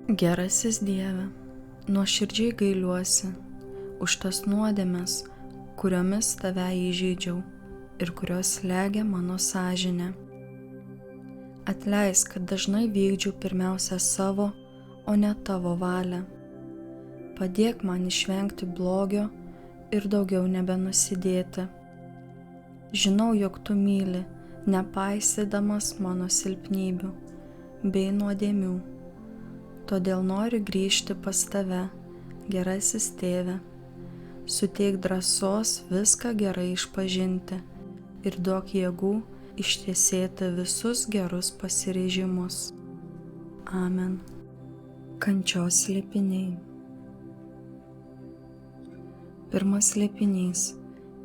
Gerasis Dieve, nuoširdžiai gailiuosi už tas nuodėmes, kuriomis tave įžeidžiau ir kurios slegia mano sąžinę. Atleisk, kad dažnai vykdžiau pirmiausia savo, o ne tavo valią. Padėk man išvengti blogio ir daugiau nebenusidėti. Žinau, jog tu myli, nepaisydamas mano silpnybių bei nuodėmių. Todėl noriu grįžti pas tave, gerasis Tėve. Suteik drąsos viską gerai išpažinti ir duok jėgų ištiesėti visus gerus pasiryžimus. Amen. Kančios slėpiniai. Pirmas slėpinys.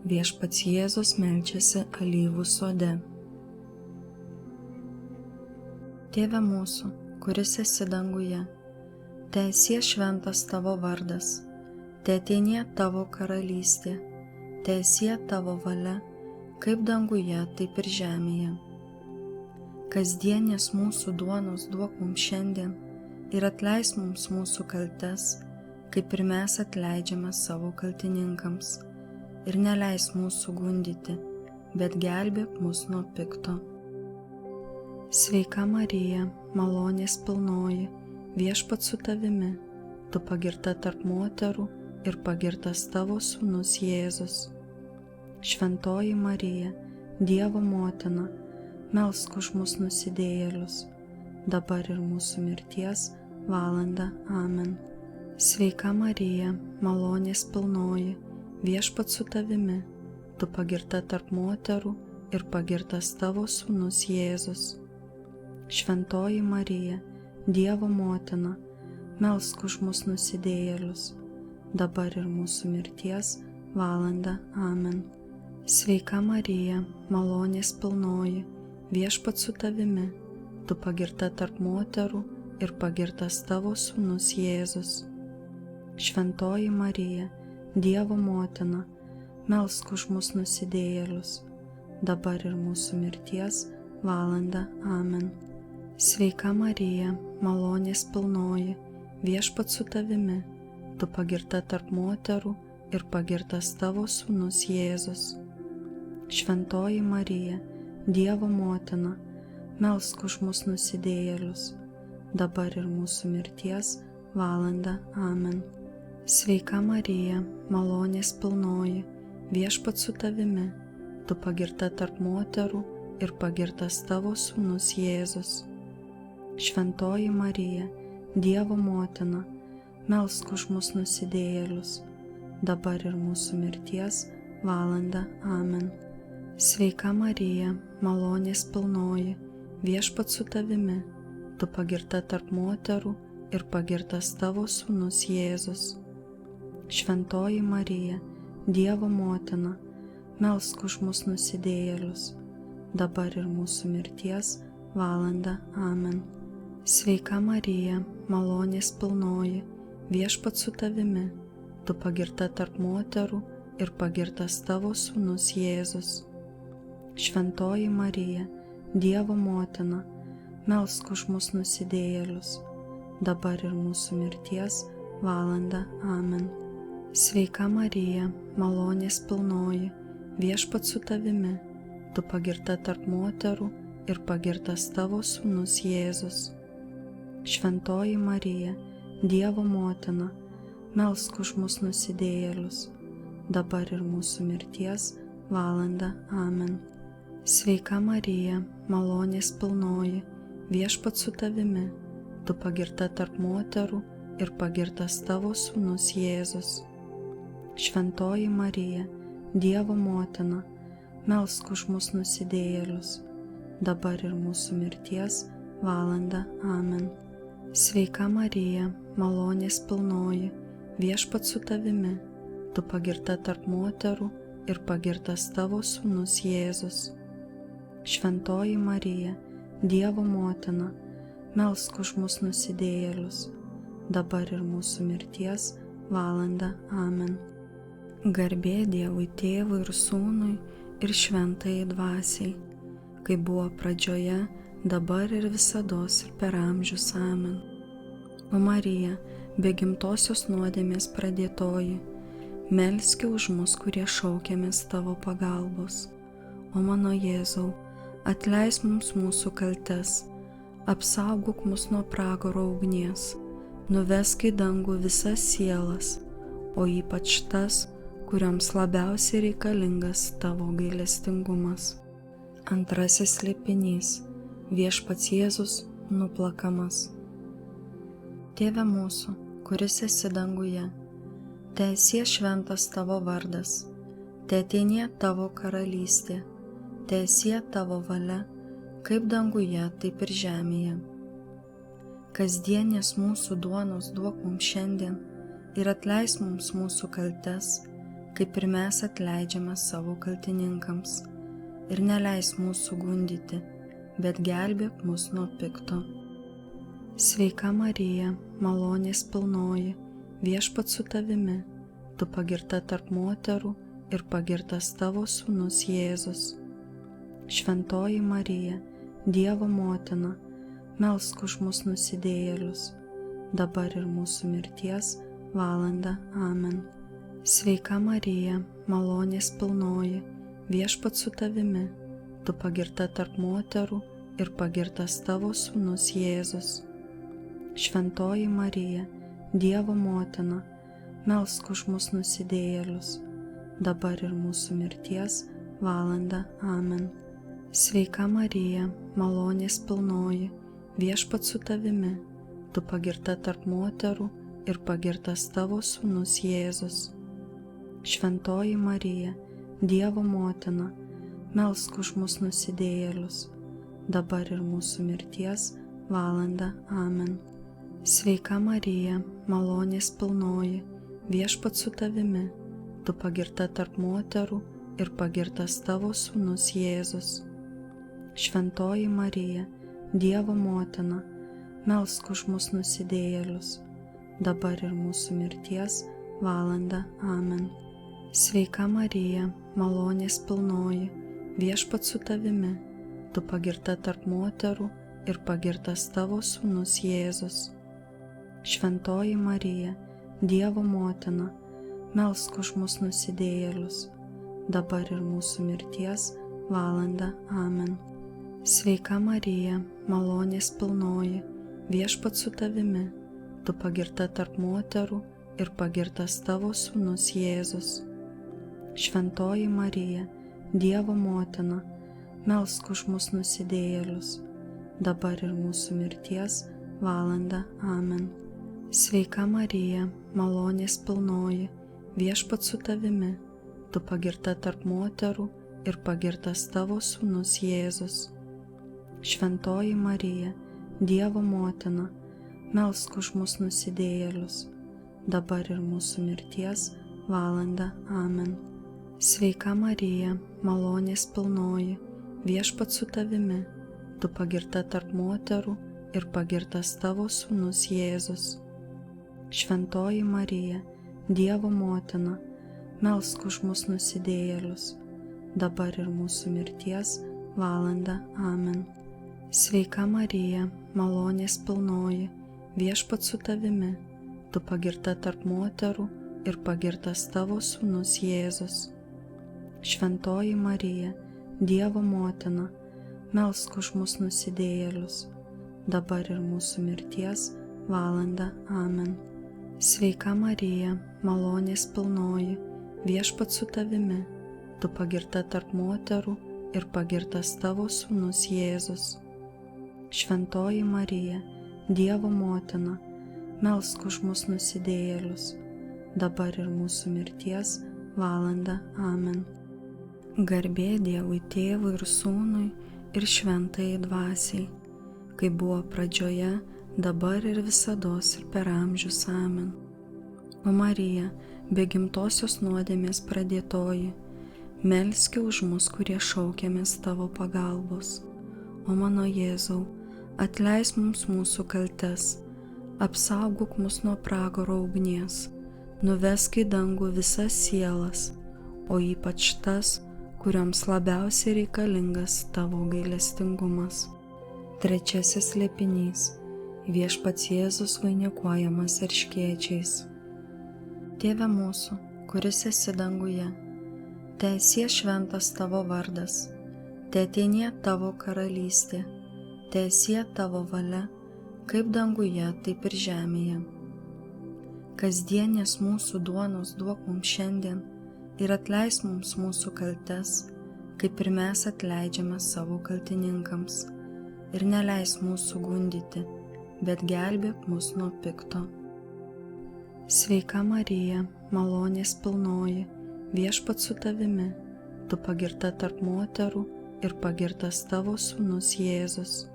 Viešpats Jėzus meldžiasi alyvų sode. Tėve mūsų, kuris esi danguje, teesie šventas tavo vardas, teateinie tavo karalystė, teesie tavo valia, kaip danguje, taip ir žemėje. Kasdienės mūsų duonos duok mums šiandien ir atleisk mums mūsų kaltes, kaip ir mes atleidžiame savo kaltininkams. Ir neleisk mūsų gundyti, bet gelbėk mus nuo pikto. Sveika Marija, malonės pilnoji, Viešpats su tavimi, tu pagirta tarp moterų ir pagirtas tavo sūnus Jėzus. Šventoji Marija, Dievo motina, melsk už mus nusidėjėlius, dabar ir mūsų mirties valandą. Amen. Sveika Marija, malonės pilnoji, Viešpats su tavimi, tu pagirta tarp moterų ir pagirtas tavo sūnus Jėzus. Šventoji Marija, Dievo motina, melsk už mus nusidėjėlius, dabar ir mūsų mirties valandą. Amen. Sveika Marija, malonės pilnoji, Viešpats su tavimi, tu pagirta tarp moterų ir pagirtas tavo sūnus Jėzus. Šventoji Marija, Dievo motina, melsk už mus nusidėjėlius, dabar ir mūsų mirties valandą. Amen. Sveika Marija, malonės pilnoji, Viešpats su tavimi, tu pagirta tarp moterų ir pagirtas tavo sūnus Jėzus. Šventoji Marija, Dievo motina, melsk už mus nusidėjėlius, dabar ir mūsų mirties valandą. Amen. Sveika Marija, malonės pilnoji, Viešpats su tavimi, tu pagirta tarp moterų ir pagirtas tavo sūnus Jėzus. Šventoji Marija, Dievo motina, melsk už mus nusidėjėlius, dabar ir mūsų mirties valandą. Amen. Sveika Marija, malonės pilnoji, Viešpats su tavimi, tu pagirta tarp moterų ir pagirtas tavo sūnus Jėzus. Šventoji Marija, Dievo motina, melsk už mus nusidėjėlius, dabar ir mūsų mirties valandą. Amen. Sveika Marija, malonės pilnoji, Viešpats su tavimi, tu pagirta tarp moterų ir pagirtas tavo sūnus Jėzus. Šventoji Marija, Dievo motina, melsk už mus nusidėjėlius, dabar ir mūsų mirties valandą. Amen. Sveika Marija, malonės pilnoji, Viešpats su tavimi, tu pagirta tarp moterų ir pagirtas tavo sūnus Jėzus. Šventoji Marija, Dievo motina, melsk už mus nusidėjėlius, dabar ir mūsų mirties valandą. Amen. Sveika Marija, malonės pilnoji, Viešpats su tavimi, tu pagirta tarp moterų ir pagirtas tavo sūnus Jėzus. Šventoji Marija, Dievo motina, melsk už mus nusidėjėlius, dabar ir mūsų mirties valandą. Amen. Sveika Marija, malonės pilnoji, Viešpats su tavimi, tu pagirta tarp moterų ir pagirtas tavo sūnus Jėzus. Šventoji Marija, Dievo motina, melsk už mus nusidėjėlius, dabar ir mūsų mirties valandą. Amen. Garbė Dievui Tėvui ir Sūnui ir Šventajai Dvasiai, kaip buvo pradžioje, dabar ir visados ir per amžius. Amen. O Marija, be gimtosios nuodėmės pradėtoji, melski už mus, kurie šaukiamės tavo pagalbos. O mano Jėzau, atleisk mums mūsų kaltes, apsaugok mus nuo pragaro ugnies, nuvesk į dangų visas sielas, o ypač tas, kurioms labiausiai reikalingas tavo gailestingumas. Antrasis slėpinys – Viešpats Jėzus nuplakamas. Tėve mūsų, kuris esi danguje, teesie šventas tavo vardas, teateinie tavo karalystė, teesie tavo valia, kaip danguje, taip ir žemėje. Kasdienės mūsų duonos duok mums šiandien ir atleisk mums mūsų kaltes, kaip ir mes atleidžiame savo kaltininkams. Ir neleisk mūsų gundyti, bet gelbėk mus nuo pikto. Sveika Marija, malonės pilnoji, Viešpats su tavimi, tu pagirta tarp moterų ir pagirtas tavo sūnus Jėzus. Šventoji Marija, Dievo motina, melsk už mus nusidėjėlius, dabar ir mūsų mirties valandą. Amen. Sveika Marija, malonės pilnoji, Viešpats su tavimi, tu pagirta tarp moterų ir pagirtas tavo sūnus Jėzus. Šventoji Marija, Dievo motina, melsk už mus nusidėjėlius, dabar ir mūsų mirties valandą. Amen. Sveika Marija, malonės pilnoji, Viešpats su tavimi, tu pagirta tarp moterų ir pagirtas tavo sūnus Jėzus. Šventoji Marija, Dievo motina, melsk už mus nusidėjėlius, dabar ir mūsų mirties valandą. Amen. Sveika Marija, malonės pilnoji, Viešpats su tavimi, tu pagirta tarp moterų ir pagirtas tavo sūnus Jėzus. Šventoji Marija, Dievo motina, melsk už mus nusidėjėlius, dabar ir mūsų mirties valandą. Amen. Sveika Marija, malonės pilnoji, Viešpats su tavimi, tu pagirta tarp moterų ir pagirtas tavo sūnus Jėzus. Šventoji Marija, Dievo motina, melsk už mus nusidėjėlius, dabar ir mūsų mirties valandą. Amen. Sveika Marija, malonės pilnoji, Viešpats su tavimi, tu pagirta tarp moterų ir pagirtas tavo sūnus Jėzus. Šventoji Marija, Dievo motina, melsk už mus nusidėjėlius, dabar ir mūsų mirties valandą. Amen. Sveika Marija, malonės pilnoji, Viešpats su tavimi, tu pagirta tarp moterų ir pagirtas tavo sūnus Jėzus. Šventoji Marija, Dievo motina, melsk už mus nusidėjėlius, dabar ir mūsų mirties valandą. Amen. Sveika Marija, malonės pilnoji, Viešpats su tavimi, tu pagirta tarp moterų ir pagirtas tavo sūnus Jėzus. Šventoji Marija, Dievo motina, melsk už mus nusidėjėlius, dabar ir mūsų mirties valandą. Amen. Sveika Marija, malonės pilnoji, Viešpats su tavimi, tu pagirta tarp moterų ir pagirtas tavo sūnus Jėzus. Šventoji Marija, Dievo motina, melsk už mus nusidėjėlius, dabar ir mūsų mirties valandą. Amen. Sveika Marija, malonės pilnoji, Viešpats su tavimi, tu pagirta tarp moterų ir pagirtas tavo sūnus Jėzus. Šventoji Marija, Dievo motina, melsk už mus nusidėjėlius, dabar ir mūsų mirties valandą. Amen. Garbė Dievui Tėvui ir Sūnui ir Šventajai Dvasiai, kaip buvo pradžioje, dabar ir visados ir per amžius. Amen. O Marija, be gimtosios nuodėmės pradėtoji, melski už mus, kurie šaukiamės tavo pagalbos. O mano Jėzau, atleisk mums mūsų kaltes, apsaugok mus nuo pragaro ugnies, nuvesk į dangų visas sielas, o ypač tas, kurioms labiausiai reikalingas tavo gailestingumas. Trečiasis slėpinys – Viešpats Jėzus vainikuojamas erškėčiais. Tėve mūsų, kuris esi danguje, teesie šventas tavo vardas, teateinie tavo karalystė, teesie tavo valia, kaip danguje, taip ir žemėje. Kasdienės mūsų duonos duok mums šiandien ir atleisk mums mūsų kaltes, kaip ir mes atleidžiame savo kaltininkams. Ir neleisk mūsų gundyti, bet gelbėk mus nuo pikto. Sveika Marija, malonės pilnoji, Viešpats su tavimi, tu pagirta tarp moterų ir pagirtas tavo sūnus Jėzus.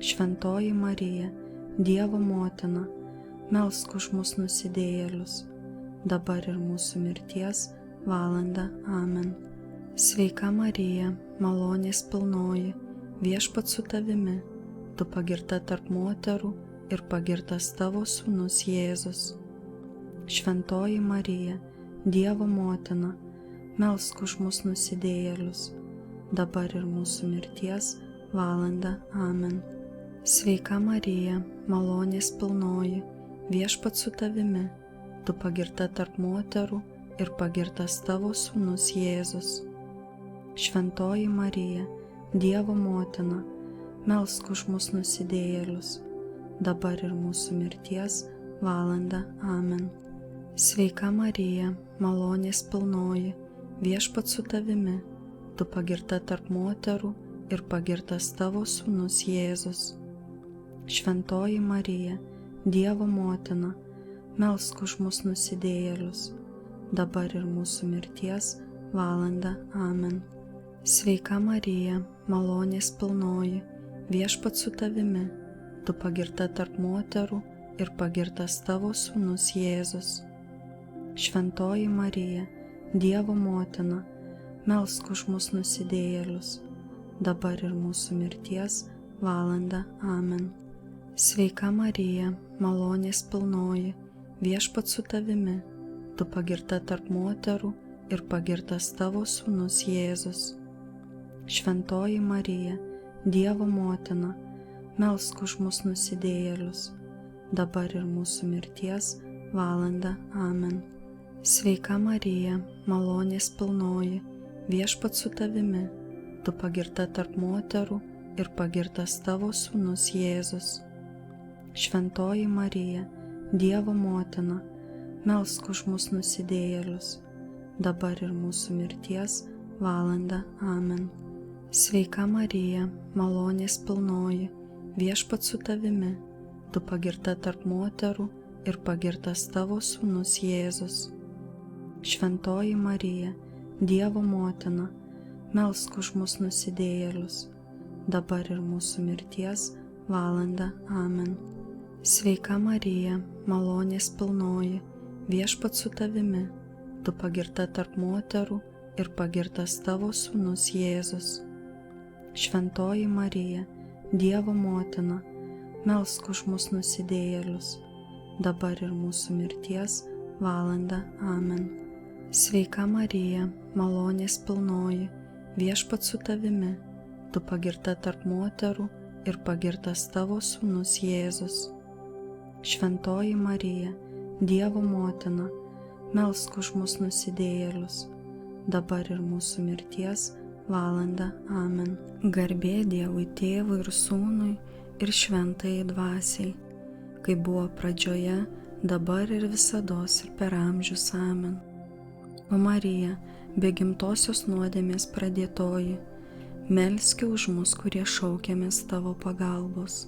Šventoji Marija, Dievo motina, melsk už mus nusidėjėlius, dabar ir mūsų mirties valandą. Amen. Sveika Marija, malonės pilnoji, Viešpats su tavimi, tu pagirta tarp moterų ir pagirtas tavo sūnus Jėzus. Šventoji Marija, Dievo motina, melsk už mus nusidėjėlius, dabar ir mūsų mirties valandą. Amen. Sveika Marija, malonės pilnoji, Viešpats su tavimi, tu pagirta tarp moterų ir pagirtas tavo sūnus Jėzus. Šventoji Marija, Dievo motina, melsk už mus nusidėjėlius, dabar ir mūsų mirties valandą. Amen. Sveika Marija, malonės pilnoji, Viešpats su tavimi, tu pagirta tarp moterų ir pagirtas tavo sūnus Jėzus. Šventoji Marija, Dievo motina, melsk už mus nusidėjėlius, dabar ir mūsų mirties valandą. Amen. Sveika Marija, malonės pilnoji, Viešpats su tavimi, tu pagirta tarp moterų ir pagirtas tavo sūnus Jėzus. Šventoji Marija, Dievo motina, melsk už mus nusidėjėlius, dabar ir mūsų mirties valandą. Amen. Sveika Marija, malonės pilnoji, Viešpats su tavimi, tu pagirta tarp moterų ir pagirtas tavo sūnus Jėzus. Šventoji Marija, Dievo motina, melsk už mus nusidėjėlius, dabar ir mūsų mirties valandą. Amen. Sveika Marija, malonės pilnoji, Viešpats su tavimi, tu pagirta tarp moterų ir pagirtas tavo sūnus Jėzus. Šventoji Marija, Dievo motina, melsk už mus nusidėjėlius, dabar ir mūsų mirties valandą. Amen. Sveika Marija, malonės pilnoji, Viešpats su tavimi, tu pagirta tarp moterų ir pagirtas tavo sūnus Jėzus. Šventoji Marija, Dievo motina, melsk už mus nusidėjėlius, dabar ir mūsų mirties valandą. Amen. Sveika Marija, malonės pilnoji, Viešpats su tavimi, tu pagirta tarp moterų ir pagirtas tavo sūnus Jėzus. Šventoji Marija, Dievo motina, melsk už mus nusidėjėlius, dabar ir mūsų mirties valandą. Amen. Sveika Marija, malonės pilnoji, Viešpats su tavimi, tu pagirta tarp moterų ir pagirtas tavo sūnus Jėzus. Šventoji Marija, Dievo motina, melsk už mus nusidėjėlius, dabar ir mūsų mirties valandą. Amen. Garbė Dievui Tėvui ir Sūnui ir Šventajai Dvasiai, kaip buvo pradžioje, dabar ir visados ir per amžius. Amen. O Marija, be gimtosios nuodėmės pradėtoji, melski už mus, kurie šaukiamės tavo pagalbos.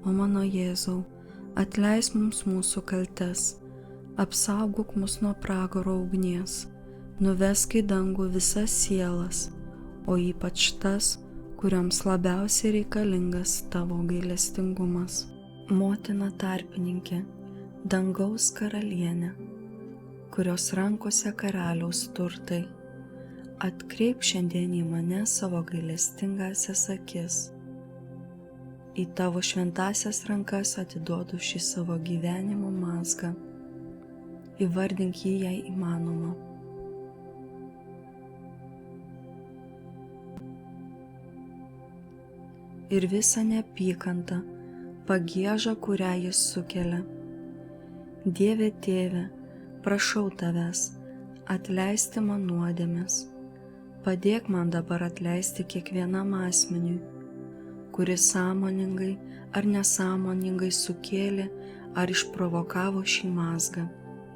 O mano Jėzau, atleisk mums mūsų kaltes, apsaugok mus nuo pragaro ugnies, nuvesk į dangų visas sielas, o ypač tas, kurioms labiausiai reikalingas tavo gailestingumas. Motina tarpininkė, dangaus karalienė, kurios rankose karaliaus turtai, atkreip šiandien į mane savo gailestingasias akis. Į tavo šventasias rankas atiduodu šį savo gyvenimo mazgą. Įvardink jį, jei įmanoma. Ir visą neapykantą, pagiežą, kurią jis sukelia. Dieve Tėve, prašau Tavęs, atleisti man nuodėmes. Padėk man dabar atleisti kiekvienam asmeniui, kuris sąmoningai ar nesąmoningai sukėlė ar išprovokavo šį mazgą.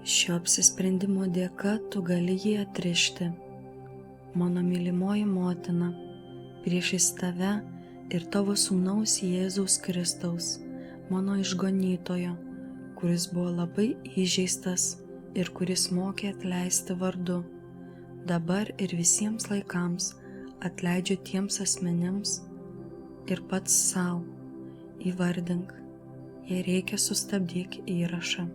Šio apsisprendimo dėka Tu gali jį atrišti. Mano mylimoji motina, priešais Tave ir Tavo Sūnaus Jėzaus Kristaus, mano išganytojo, kuris buvo labai įžeistas ir kuris mokė atleisti vardu, dabar ir visiems laikams atleidžiu tiems asmenims ir pats savo. Įvardink, jei reikia, sustabdyk įrašą.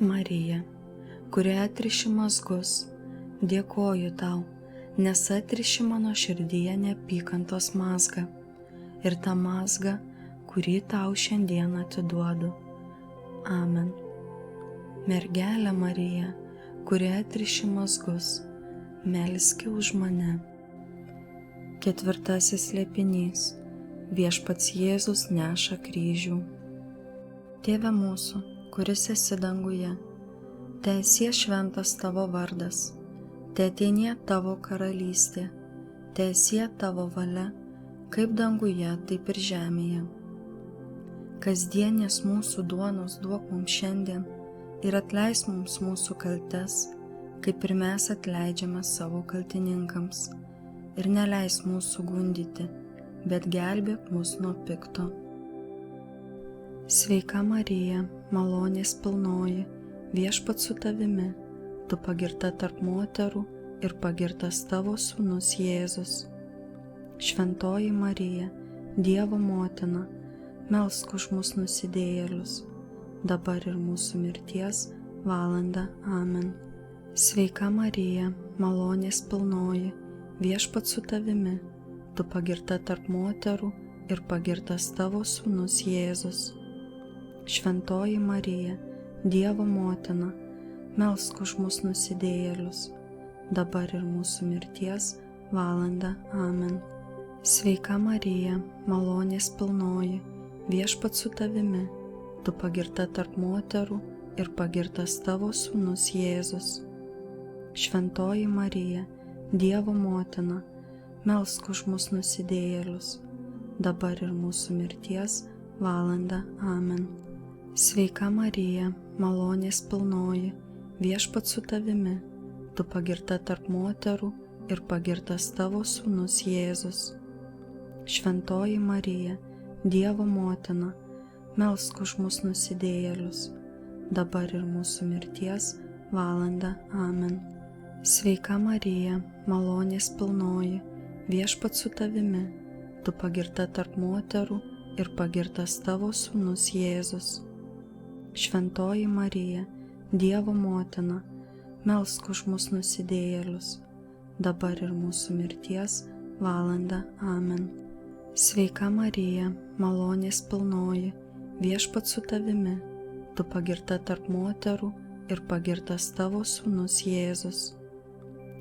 Marija, kuri atriši mazgus, dėkoju Tau, nes atriši mano širdyje neapykantos mazgą ir tą mazgą, kurį Tau šiandien atiduodu. Amen. Mergelė Marija, kuri atriši mazgus, melski už mane. Ketvirtasis slėpinys. Viešpats Jėzus neša kryžių. Tėve mūsų, kuris esi danguje, teesie šventas Tavo vardas, teateinie Tavo karalystė, teesie Tavo valia, kaip danguje, taip ir žemėje. Kasdienės mūsų duonos duok mums šiandien ir atleisk mums mūsų kaltes, kaip ir mes atleidžiame savo kaltininkams, ir neleisk mūsų gundyti, bet gelbėk mus nuo pikto. Sveika Marija, malonės pilnoji, Viešpats su Tavimi, Tu pagirta tarp moterų ir pagirtas Tavo Sūnus Jėzus. Šventoji Marija, Dievo motina, melsk už mus nusidėjėlius, dabar ir mūsų mirties valandą. Amen. Sveika Marija, malonės pilnoji, Viešpats su Tavimi, Tu pagirta tarp moterų ir pagirtas Tavo Sūnus Jėzus. Šventoji Marija, Dievo motina, melsk už mus nusidėjėlius, dabar ir mūsų mirties valandą. Amen. Sveika Marija, malonės pilnoji, Viešpats su Tavimi, Tu pagirta tarp moterų ir pagirtas Tavo Sūnus Jėzus. Šventoji Marija, Dievo motina, melsk už mus nusidėjėlius, dabar ir mūsų mirties valandą. Amen. Sveika Marija, malonės pilnoji, Viešpats su Tavimi, Tu pagirta tarp moterų ir pagirtas Tavo Sūnus Jėzus. Šventoji Marija, Dievo motina, melsk už mus nusidėjėlius, dabar ir mūsų mirties valandą. Amen. Sveika Marija, malonės pilnoji, Viešpats su Tavimi, Tu pagirta tarp moterų ir pagirtas Tavo Sūnus Jėzus. Šventoji Marija, Dievo motina, melsk už mus nusidėjėlius, dabar ir mūsų mirties valandą. Amen. Sveika Marija, malonės pilnoji, Viešpats su Tavimi, Tu pagirta tarp moterų ir pagirtas Tavo Sūnus Jėzus.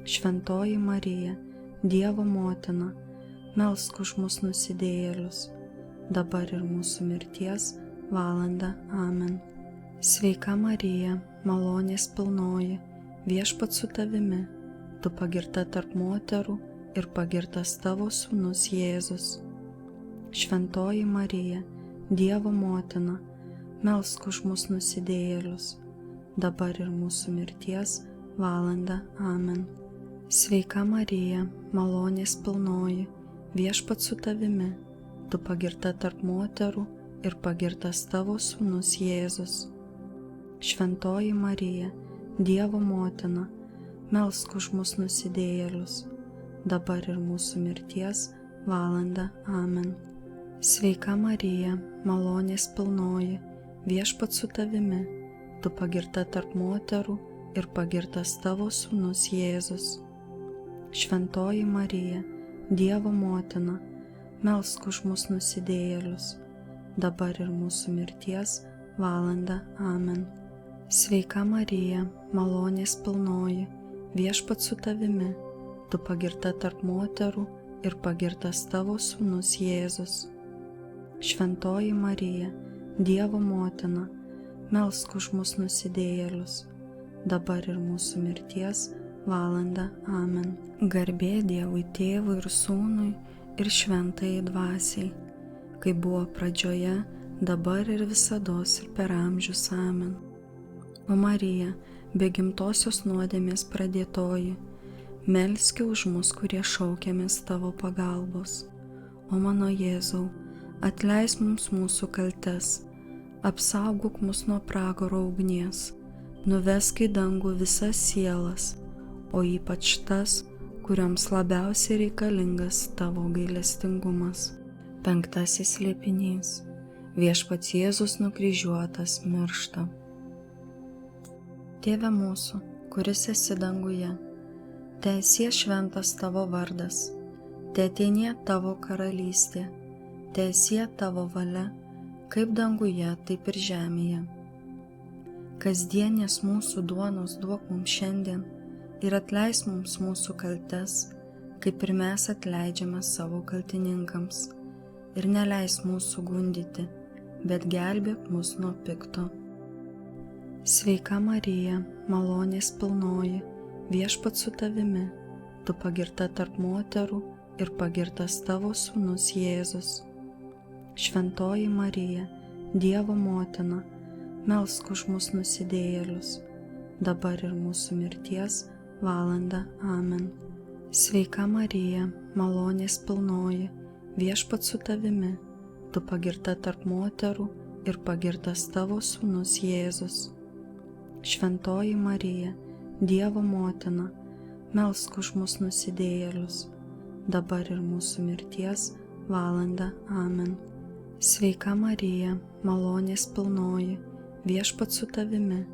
Šventoji Marija, Dievo motina, melsk už mus nusidėjėlius, dabar ir mūsų mirties valandą. Amen. Sveika Marija, malonės pilnoji, Viešpats su Tavimi, Tu pagirta tarp moterų ir pagirtas Tavo Sūnus Jėzus. Šventoji Marija, Dievo motina, melsk už mus nusidėjėlius, dabar ir mūsų mirties valandą. Amen. Sveika Marija, malonės pilnoji, Viešpats su Tavimi, Tu pagirta tarp moterų ir pagirtas Tavo Sūnus Jėzus. Šventoji Marija, Dievo motina, melsk už mus nusidėjėlius, dabar ir mūsų mirties valandą. Amen. Sveika Marija, malonės pilnoji, Viešpats su Tavimi, Tu pagirta tarp moterų ir pagirtas Tavo Sūnus Jėzus. Šventoji Marija, Dievo motina, melsk už mus nusidėjėlius, dabar ir mūsų mirties valandą. Amen. Sveika Marija, malonės pilnoji, Viešpats su Tavimi, tu pagirta tarp moterų ir pagirtas tavo sūnus Jėzus. Šventoji Marija, Dievo motina, melsk už mus nusidėjėlius, dabar ir mūsų mirties valandą. Amen. Garbė Dievui Tėvui ir Sūnui ir Šventajai Dvasiai, kaip buvo pradžioje, dabar ir visados ir per amžius. Amen. O Marija, be gimtosios nuodėmės pradėtoji, melski už mus, kurie šaukiamės tavo pagalbos. O mano Jėzau, atleisk mums mūsų kaltes, apsaugok mus nuo pragaro ugnies, nuvesk į dangų visas sielas, o ypač tas, kurioms labiausiai reikalingas tavo gailestingumas. 5. slėpinys. Viešpats Jėzus nukryžiuotas miršta. Tėve mūsų, kuris esi danguje, teesie šventas tavo vardas, teateinie tavo karalystė, teesie tavo valia, kaip danguje, taip ir žemėje. Kasdienės mūsų duonos duok mums šiandien ir atleisk mums mūsų kaltes, kaip ir mes atleidžiame savo kaltininkams. Ir neleisk mūsų gundyti, bet gelbėk mus nuo pikto. Sveika Marija, malonės pilnoji, Viešpats su tavimi, tu pagirta tarp moterų ir pagirtas tavo sūnus Jėzus. Šventoji Marija, Dievo motina, melsk už mus nusidėjėlius, dabar ir mūsų mirties valandą. Amen. Sveika Marija, malonės pilnoji, Viešpats su tavimi, tu pagirta tarp moterų ir pagirtas tavo sūnus Jėzus. Šventoji Marija, Dievo motina, melsk už mus nusidėjėlius, dabar ir mūsų mirties valandą. Amen. Sveika Marija, malonės pilnoji, Viešpats su tavimi,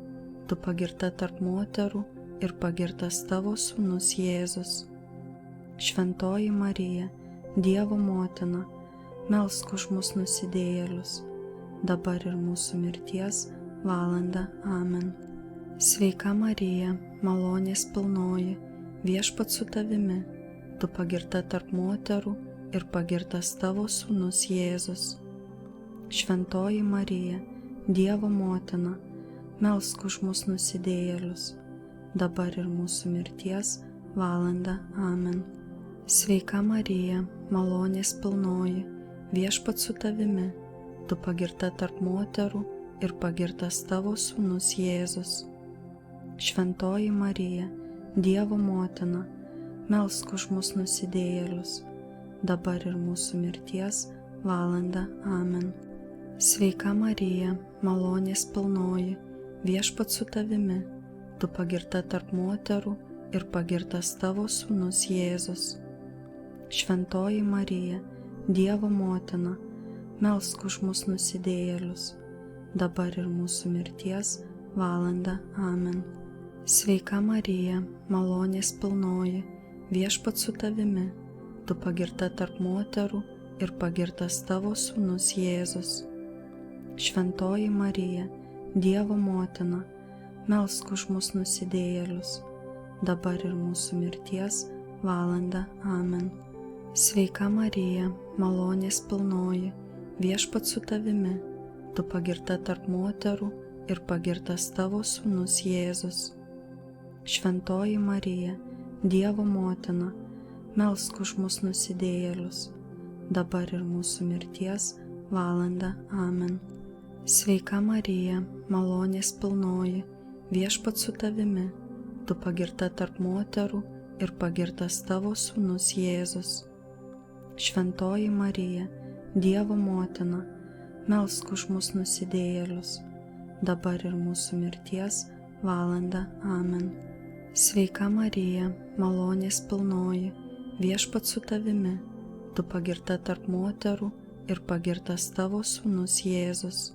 tu pagirta tarp moterų ir pagirtas tavo sūnus Jėzus. Šventoji Marija, Dievo motina, melsk už mus nusidėjėlius, dabar ir mūsų mirties valandą. Amen. Sveika Marija, malonės pilnoji, Viešpats su tavimi, tu pagirta tarp moterų ir pagirtas tavo sūnus Jėzus. Šventoji Marija, Dievo motina, melsk už mus nusidėjėlius, dabar ir mūsų mirties valandą. Amen. Sveika Marija, malonės pilnoji, Viešpats su tavimi, tu pagirta tarp moterų ir pagirtas tavo sūnus Jėzus. Šventoji Marija, Dievo motina, melsk už mus nusidėjėlius, dabar ir mūsų mirties valandą. Amen. Sveika Marija, malonės pilnoji, Viešpats su tavimi, tu pagirta tarp moterų ir pagirtas tavo sūnus Jėzus. Šventoji Marija, Dievo motina, melsk už mus nusidėjėlius, dabar ir mūsų mirties valandą. Amen. Sveika Marija, malonės pilnoji, Viešpats su tavimi, tu pagirta tarp moterų ir pagirtas tavo sūnus Jėzus. Šventoji Marija, Dievo motina, melsk už mus nusidėjėlius, dabar ir mūsų mirties valandą. Amen. Sveika Marija, malonės pilnoji, Viešpats su tavimi, tu pagirta tarp moterų ir pagirtas tavo sūnus Jėzus. Šventoji Marija, Dievo motina, melsk už mus nusidėjėlius, dabar ir mūsų mirties valandą. Amen. Sveika Marija, malonės pilnoji, Viešpats su tavimi, tu pagirta tarp moterų ir pagirtas tavo sūnus Jėzus. Šventoji Marija, Dievo motina, melsk už mus nusidėjėlius, dabar ir mūsų mirties valandą. Amen. Sveika Marija, malonės pilnoji, Viešpats su tavimi, tu pagirta tarp moterų ir pagirtas tavo sūnus Jėzus.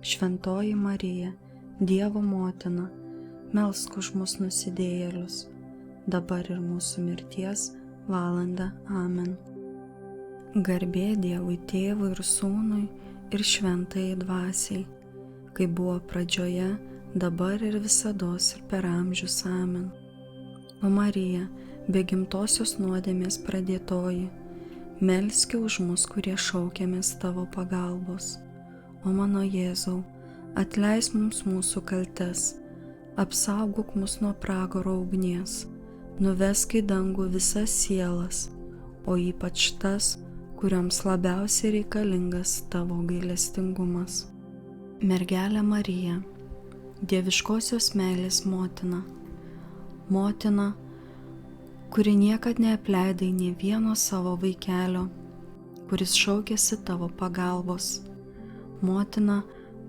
Šventoji Marija, Dievo motina, melsk už mus nusidėjėlius, dabar ir mūsų mirties valandą. Amen. Garbė Dievui Tėvui ir Sūnui ir Šventajai Dvasiai, kaip buvo pradžioje, dabar ir visados ir per amžius. Amen. O Marija, be gimtosios nuodėmės pradėtoji, melski už mus, kurie šaukiamės tavo pagalbos. O mano Jėzau, atleisk mums mūsų kaltes, apsaugok mus nuo pragaro ugnies, nuvesk į dangų visas sielas, o ypač tas, kurioms labiausiai reikalingas tavo gailestingumas. Mergelė Marija, dieviškosios meilės motina, motina, kuri niekad neapleidai nė vieno savo vaikelio, kuris šaukėsi tavo pagalbos, motina,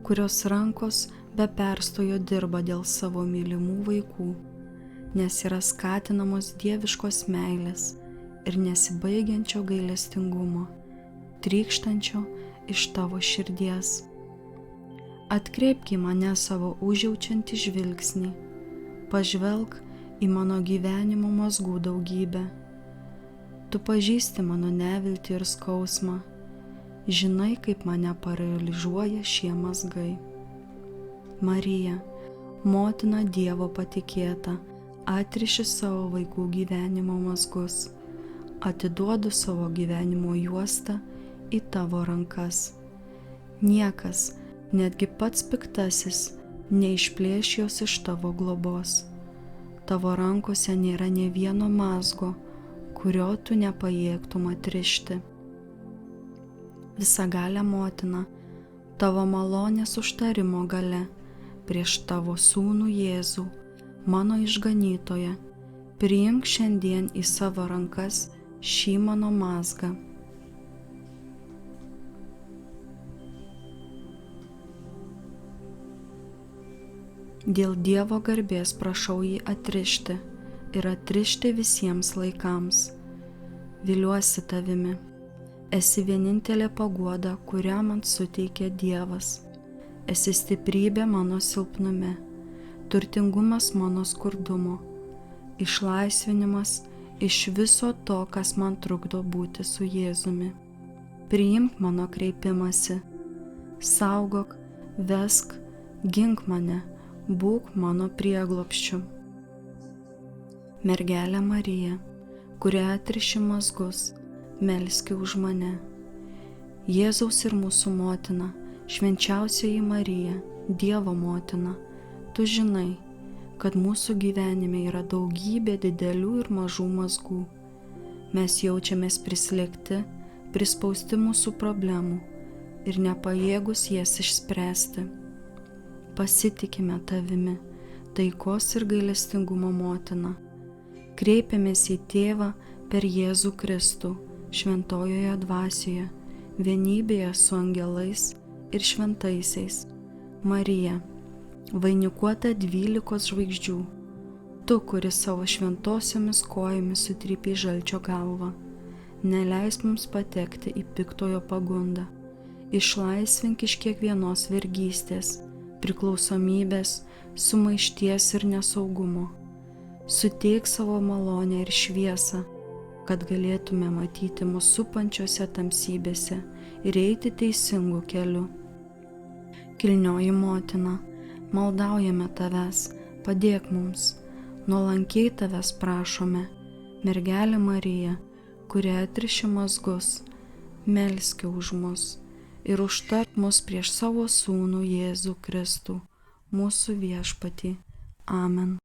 kurios rankos be perstojo dirba dėl savo mylimų vaikų, nes yra skatinamos dieviškos meilės ir nesibaigiančio gailestingumo, trykštančio iš tavo širdies. Atkreipk į mane savo užjaučiantį žvilgsnį, pažvelk į mano gyvenimo mazgų daugybę. Tu pažįsti mano neviltį ir skausmą, žinai, kaip mane paralyžiuoja šie mazgai. Marija, motina Dievo patikėta, atriši savo vaikų gyvenimo mazgus, atiduodu savo gyvenimo juostą į tavo rankas. Niekas, netgi pats piktasis, neišplėš jos iš tavo globos. Tavo rankose nėra nė vieno mazgo, kurio tu nepajėgtum atrišti. Visagalė motina, tavo malonės užtarimo gale, prieš tavo sūnų Jėzų, mano išganytoją, priimk šiandien į savo rankas šį mano mazgą. Dėl Dievo garbės prašau jį atrišti ir atrišti visiems laikams. Viliuosi tavimi. Esi vienintelė paguoda, kurią man suteikė Dievas. Esi stiprybė mano silpnume, turtingumas mano skurdumo, išlaisvinimas iš viso to, kas man trukdo būti su Jėzumi. Priimk mano kreipimąsi, saugok, vesk, gink mane, būk mano prieglobsčiu. Mergelė Marija, kurią atriši mazgus, melski už mane. Jėzaus ir mūsų motina, švenčiausioji Marija, Dievo motina, tu žinai, kad mūsų gyvenime yra daugybė didelių ir mažų mazgų. Mes jaučiamės prislėgti, prispausti mūsų problemų ir nepajėgus jas išspręsti. Pasitikime tavimi, taikos ir gailestingumo motina. Kreipiamės į Tėvą per Jėzų Kristų, šventojoje dvasioje, vienybėje su angelais ir šventaisiais. Marija, vainikuota 12 žvaigždžių, tu, kuris savo šventosiomis kojomis sutrypei žalčio galvą, neleisk mums patekti į piktojo pagundą, išlaisvink iš kiekvienos vergystės, priklausomybės, sumaišties ir nesaugumo. Suteik savo malonę ir šviesą, kad galėtume matyti mus supančiose tamsybėse ir eiti teisingu keliu. Kilnioji motina, maldaujame tavęs, padėk mums, nuolankiai tavęs prašome, mergelė Marija, kuria atriši mazgus, melski už mus ir užtark mus prieš savo sūnų Jėzų Kristų, mūsų viešpatį. Amen.